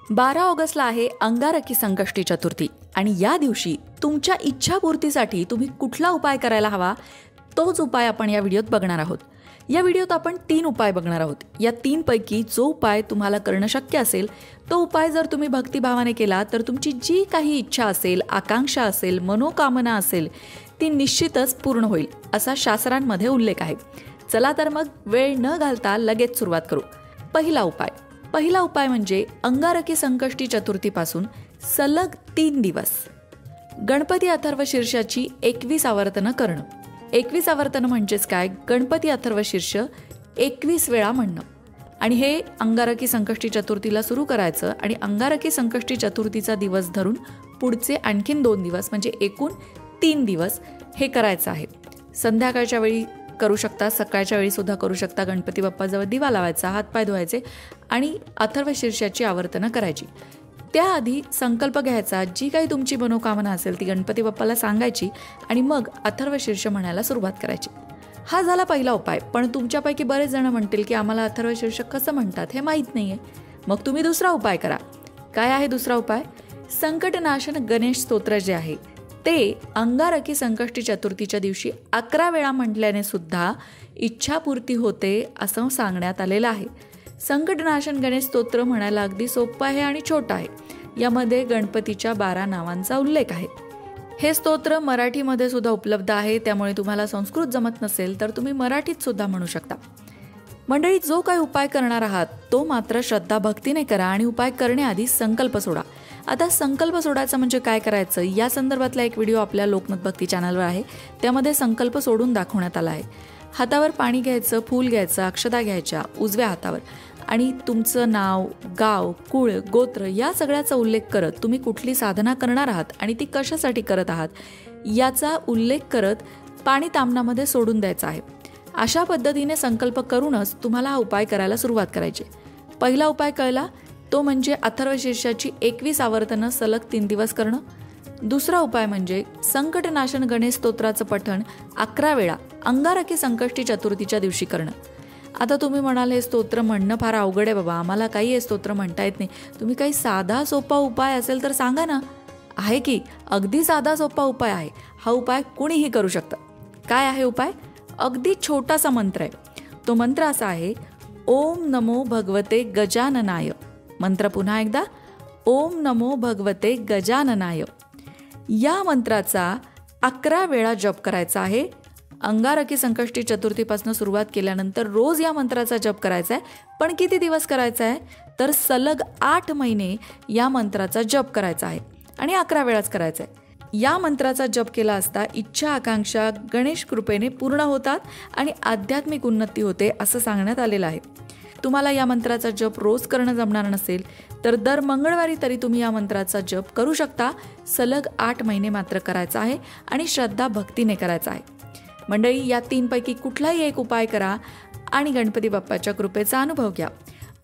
12 ऑगस्टला आहे अंगारकी संकष्टी चतुर्थी आणि या दिवशी तुमच्या इच्छापूर्तीसाठी तुम्ही कुठला उपाय करायला हवा तोच उपाय आपण या व्हिडिओत बघणार आहोत. या व्हिडिओत आपण 3 उपाय बघणार आहोत. या 3 पैकी जो उपाय तुम्हाला करणं शक्य असेल तो उपाय जर तुम्ही भक्तिभावाने केला तर तुमची जी काही इच्छा असेल, आकांक्षा असेल, मनोकामना असेल ती निश्चितच पूर्ण होईल असा शास्त्रांमध्ये उल्लेख आहे. चला तर मग वेळ न घालता लगेच सुरुवात करू. पहिला उपाय म्हणजे अंगारकी संकष्टी चतुर्थीपासून सलग 3 दिवस गणपती अथर्व शीर्षाची 21 आवर्तनं करणं. 21 आवर्तनं म्हणजेच काय? गणपती अथर्व शीर्ष 21 वेळा म्हणणं. आणि हे अंगारकी संकष्टी चतुर्थीला सुरू करायचं आणि अंगारकी संकष्टी चतुर्थीचा दिवस धरून पुढचे आणखीन 2 दिवस म्हणजे एकूण 3 दिवस हे करायचं आहे. संध्याकाळच्या वेळी करू शकता, सकाळच्या वेळी सुद्धा करू शकता. गणपती बाप्पाजवळ दिवा लावायचा, हातपाय धुवायचे आणि अथर्व शीर्षाची आवर्तनं करायची. त्याआधी संकल्प घ्यायचा, जी काही तुमची मनोकामना असेल ती गणपती बाप्पाला सांगायची आणि मग अथर्व शीर्ष म्हणायला सुरुवात करायची. हा झाला पहिला उपाय. पण तुमच्यापैकी बरेच जण म्हणतील की आम्हाला अथर्व शीर्ष कसं म्हणतात हे माहीत नाही आहे. मग तुम्ही दुसरा उपाय करा. काय आहे दुसरा उपाय? संकटनाशन गणेश स्तोत्र जे आहे ते अंगारकी संकष्टी चतुर्थीच्या दिवशी 11 वेळा म्हटल्याने सुद्धा इच्छापूर्ती होते असं सांगण्यात आलेलं आहे. संकटनाशन गणेश स्तोत्र म्हणायला अगदी सोपं आहे आणि छोटं आहे. यामध्ये गणपतीच्या 12 नावांचा उल्लेख आहे. हे स्तोत्र मराठीमध्ये सुद्धा उपलब्ध आहे, त्यामुळे तुम्हाला संस्कृत जमत नसेल तर तुम्ही मराठीत सुद्धा म्हणू शकता. मंडळी, जो काही उपाय करणार आहात तो मात्र श्रद्धा भक्तीने करा आणि उपाय करण्याआधी संकल्प सोडा. आता संकल्प सोडायचा म्हणजे काय करायचं या संदर्भातला एक व्हिडिओ आपल्या लोकमत भक्ती चॅनलवर आहे. त्यामध्ये संकल्प सोडून दाखवण्यात आला आहे. हातावर पाणी घ्यायचं, फूल घ्यायचं, अक्षता घ्यायच्या उजव्या हातावर आणि तुमचं नाव, गाव, कुळ, गोत्र या सगळ्याचा उल्लेख करत तुम्ही कुठली साधना करणार आहात आणि ती कशासाठी करत आहात याचा उल्लेख करत पाणी तामणामध्ये सोडून द्यायचं आहे. अशा पद्धतीने संकल्प करूनच तुम्हाला हा उपाय करायला सुरुवात करायची. पहिला उपाय कळला, तो म्हणजे अथर्व शीर्षाची 21 आवर्तनं सलग 3 दिवस करणं. दुसरा उपाय म्हणजे संकटनाशन गणेश स्तोत्राचं पठण 11 वेळा अंगारकी संकष्टी चतुर्थीच्या दिवशी करणं. आता तुम्ही म्हणाल हे स्तोत्र म्हणणं फार अवघड आहे बाबा, आम्हाला काही हे स्तोत्र म्हणता येत नाही. तुम्ही काही साधा सोपा उपाय असेल तर सांगा ना. आहे की अगदी साधा सोपा उपाय आहे. हा उपाय कुणीही करू शकतं. काय आहे उपाय? अगदी छोटासा मंत्र आहे. तो मंत्र असा आहे, ओम नमो भगवते गजाननाय. मंत्र पुन्हा एकदा, ओम नमो भगवते गजाननाय. या मंत्राचा 11 वेळा जप करायचा आहे. अंगारकी संकष्टी चतुर्थीपासून सुरुवात केल्यानंतर रोज या मंत्राचा जप करायचा आहे. पण किती दिवस करायचा आहे? तर सलग 8 महिने या मंत्राचा जप करायचा आहे आणि 11 वेळाच करायचा आहे. या मंत्राचा जप केला असता इच्छा आकांक्षा गणेश कृपेने पूर्ण होतात आणि आध्यात्मिक उन्नती होते असं सांगण्यात आलेलं आहे. तुम्हाला या मंत्राचा जप रोज करणं जमणार नसेल तर दर मंगळवारी तरी तुम्ही या मंत्राचा जप करू शकता. सलग 8 महिने मात्र करायचा आहे आणि श्रद्धा भक्तीने करायचा आहे. मंडळी, या 3 पैकी कुठलाही एक उपाय करा आणि गणपती बाप्पाच्या कृपेचा अनुभव घ्या.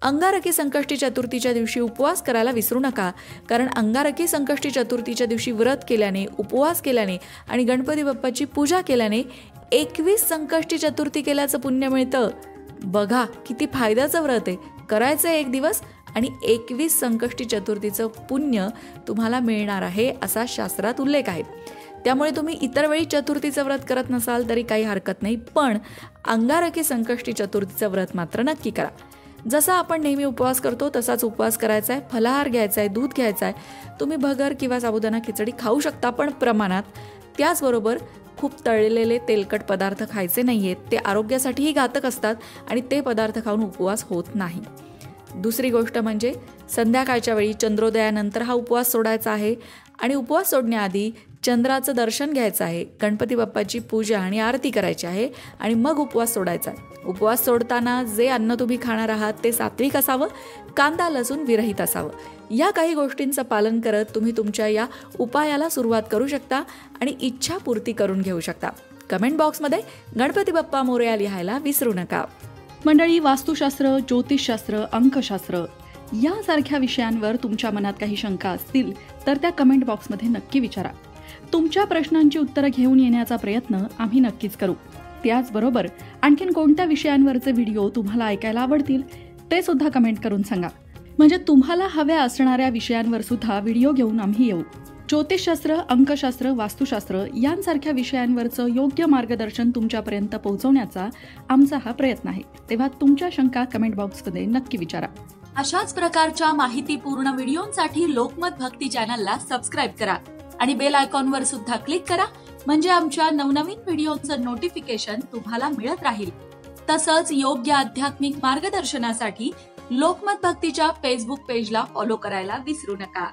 अंगारकी संकष्टी चतुर्थीच्या दिवशी उपवास करायला विसरू नका, कारण अंगारकी संकष्टी चतुर्थीच्या दिवशी व्रत केल्याने, उपवास केल्याने आणि गणपती बाप्पाची पूजा केल्याने 21 संकष्टी चतुर्थी केल्याचं पुण्य मिळतं. बघा किती फायद्याचं व्रत आहे. करायचं 1 दिवस आणि 21 संकष्टी चतुर्थीचं पुण्य तुम्हाला मिळणार आहे असा शास्त्रात उल्लेख आहे. त्यामुळे तुम्ही इतर वेळी चतुर्थीचं व्रत करत नसाल तरी काही हरकत नाही, पण अंगारकी संकष्टी चतुर्थीचं व्रत मात्र नक्की करा. जसा आपण नेहमी उपवास करतो तसाच उपवास करायचा आहे. फलाहार घ्यायचा आहे, दूध घ्यायचं आहे. तुम्ही भगर किंवा साबुदाणा खिचडी खाऊ शकता पण प्रमाणात. त्याचबरोबर खूप तळलेले तेलकट पदार्थ खायचे नाही आहेत. ते आरोग्यासाठीही घातक असतात आणि ते पदार्थ खाऊन उपवास होत नाही. दुसरी गोष्ट म्हणजे संध्याकाळच्या वेळी चंद्रोदयानंतर हा उपवास सोडायचा आहे आणि उपवास सोडण्याआधी चंद्राचं दर्शन घ्यायचं आहे. गणपती बाप्पाची पूजा आणि आरती करायची आहे आणि मग उपवास सोडायचा आहे. उपवास सोडताना जे अन्न तुम्ही खाणार आहात ते सात्विक असावं, कांदा लसूण विरहित असावं. या काही गोष्टींचं पालन करत तुम्ही तुमच्या या उपायाला सुरुवात करू शकता आणि इच्छापूर्ती करून घेऊ शकता. कमेंट बॉक्समध्ये गणपती बाप्पा मोरया लिहायला विसरू नका. मंडळी, वास्तुशास्त्र, ज्योतिषशास्त्र, अंकशास्त्र यासारख्या विषयांवर तुमच्या मनात काही शंका असतील तर त्या कमेंट बॉक्समध्ये नक्की विचारा. तुमच्या प्रश्नांची उत्तरं घेऊन येण्याचा प्रयत्न आम्ही नक्कीच करू. त्याचबरोबर आणखीन कोणत्या विषयांवरचे व्हिडिओ तुम्हाला ऐकायला आवडतील ते सुद्धा कमेंट करून सांगा. म्हणजे तुम्हाला हव्या असणाऱ्या विषयांवर सुद्धा व्हिडिओ घेऊन आम्ही येऊ. ज्योतिषशास्त्र, अंकशास्त्र, वास्तुशास्त्र यांसारख्या विषयांवरचं योग्य मार्गदर्शन तुमच्यापर्यंत पोहोचवण्याचा आमचा हा प्रयत्न आहे. तेव्हा तुमच्या शंका कमेंट बॉक्समध्ये नक्की विचारा. अशाच प्रकारच्या माहितीपूर्ण व्हिडिओंसाठी लोकमत भक्ती चॅनलला सबस्क्राईब करा आणि बेल आयकॉनवर सुद्धा क्लिक करा, म्हणजे आमच्या नवनवीन व्हिडिओचं नोटिफिकेशन तुम्हाला मिळत राहील. तसंच योग्य आध्यात्मिक मार्गदर्शनासाठी लोकमत भक्तीच्या फेसबुक पेजला फॉलो करायला विसरू नका.